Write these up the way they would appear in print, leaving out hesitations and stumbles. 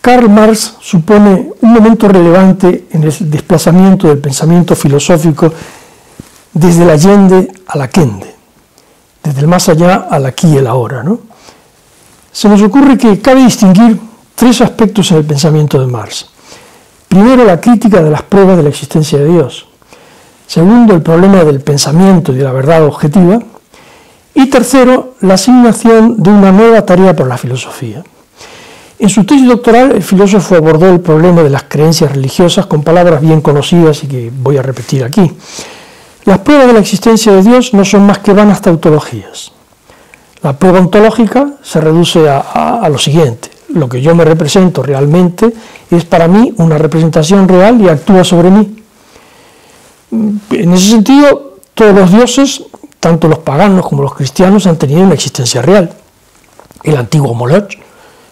Karl Marx supone un momento relevante en el desplazamiento del pensamiento filosófico desde el Allende al Aquende, desde el más allá al aquí y el ahora, ¿no? Se nos ocurre que cabe distinguir tres aspectos en el pensamiento de Marx. Primero, la crítica de las pruebas de la existencia de Dios. Segundo, el problema del pensamiento y de la verdad objetiva. Y tercero, la asignación de una nueva tarea para la filosofía. En su tesis doctoral, el filósofo abordó el problema de las creencias religiosas con palabras bien conocidas y que voy a repetir aquí. Las pruebas de la existencia de Dios no son más que vanas tautologías. La prueba ontológica se reduce a lo siguiente: lo que yo me represento realmente es para mí una representación real y actúa sobre mí. En ese sentido, todos los dioses, tanto los paganos como los cristianos, han tenido una existencia real. El antiguo Moloch,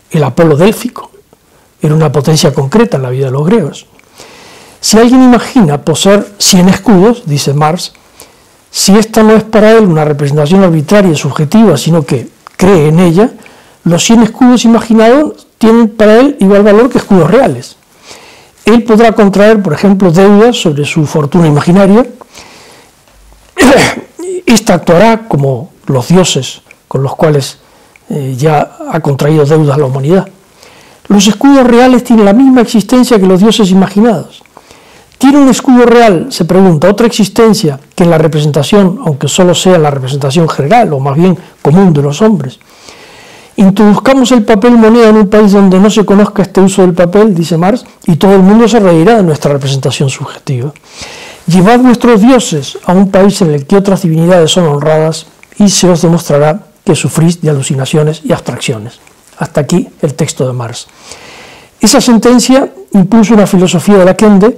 el Apolo délfico, era una potencia concreta en la vida de los griegos. Si alguien imagina poseer 100 escudos, dice Marx, si esta no es para él una representación arbitraria y subjetiva, sino que cree en ella, los 100 escudos imaginados tienen para él igual valor que escudos reales. Él podrá contraer, por ejemplo, deudas sobre su fortuna imaginaria. Esta actuará como los dioses con los cuales ya ha contraído deudas la humanidad. Los escudos reales tienen la misma existencia que los dioses imaginados. ¿Tiene un escudo real, se pregunta, otra existencia que en la representación, aunque solo sea la representación general o más bien común de los hombres? Introduzcamos el papel moneda en un país donde no se conozca este uso del papel, dice Marx, y todo el mundo se reirá de nuestra representación subjetiva. Llevad vuestros dioses a un país en el que otras divinidades son honradas y se os demostrará que sufrís de alucinaciones y abstracciones. Hasta aquí el texto de Marx. Esa sentencia impuso una filosofía de la Aquende.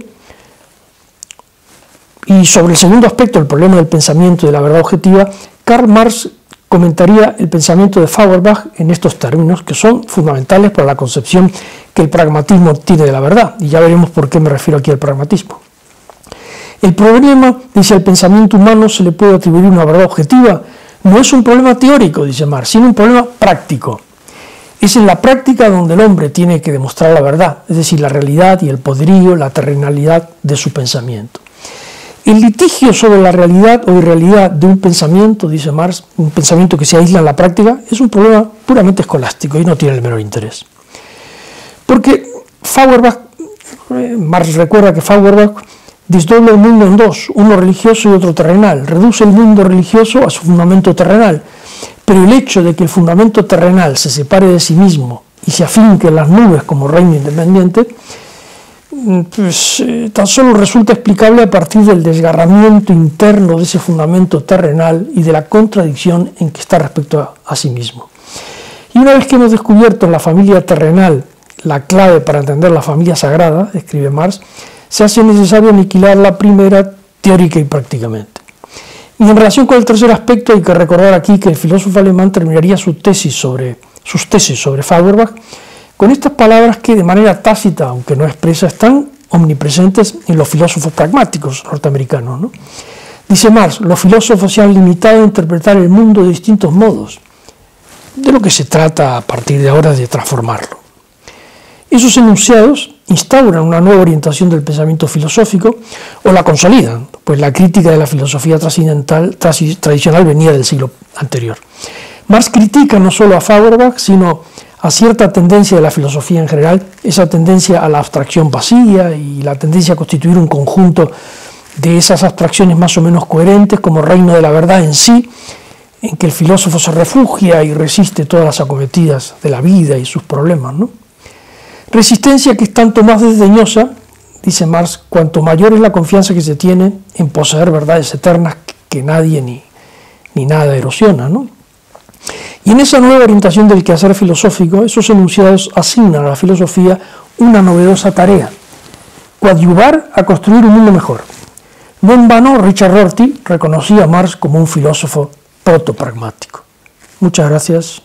Y sobre el segundo aspecto, el problema del pensamiento y de la verdad objetiva, Karl Marx comentaría el pensamiento de Feuerbach en estos términos, que son fundamentales para la concepción que el pragmatismo tiene de la verdad, y ya veremos por qué me refiero aquí al pragmatismo. El problema, dice, el pensamiento humano se le puede atribuir una verdad objetiva, no es un problema teórico, dice Marx, sino un problema práctico. Es en la práctica donde el hombre tiene que demostrar la verdad, es decir, la realidad y el poderío, la terrenalidad de su pensamiento. El litigio sobre la realidad o irrealidad de un pensamiento, dice Marx, un pensamiento que se aísla en la práctica, es un problema puramente escolástico y no tiene el menor interés. Porque Feuerbach, Marx recuerda que Feuerbach desdobla el mundo en dos, uno religioso y otro terrenal, reduce el mundo religioso a su fundamento terrenal, pero el hecho de que el fundamento terrenal se separe de sí mismo y se afinque en las nubes como reino independiente, pues tan solo resulta explicable a partir del desgarramiento interno de ese fundamento terrenal y de la contradicción en que está respecto a sí mismo. Y una vez que hemos descubierto en la familia terrenal la clave para entender la familia sagrada, escribe Marx, se hace necesario aniquilar la primera teórica y prácticamente. Y en relación con el tercer aspecto hay que recordar aquí que el filósofo alemán terminaría sus tesis sobre Feuerbach con estas palabras que de manera tácita, aunque no expresa, están omnipresentes en los filósofos pragmáticos norteamericanos, ¿no? Dice Marx, los filósofos se han limitado a interpretar el mundo de distintos modos. De lo que se trata a partir de ahora es de transformarlo. Esos enunciados instauran una nueva orientación del pensamiento filosófico o la consolidan, pues la crítica de la filosofía tradicional venía del siglo anterior. Marx critica no solo a Feuerbach, sino a cierta tendencia de la filosofía en general, esa tendencia a la abstracción vacía y la tendencia a constituir un conjunto de esas abstracciones más o menos coherentes como reino de la verdad en sí, en que el filósofo se refugia y resiste todas las acometidas de la vida y sus problemas, ¿no? Resistencia que es tanto más desdeñosa, dice Marx, cuanto mayor es la confianza que se tiene en poseer verdades eternas que nadie ni nada erosiona, ¿no? Y en esa nueva orientación del quehacer filosófico, esos enunciados asignan a la filosofía una novedosa tarea: coadyuvar a construir un mundo mejor. No en vano, Richard Rorty reconocía a Marx como un filósofo protopragmático. Muchas gracias.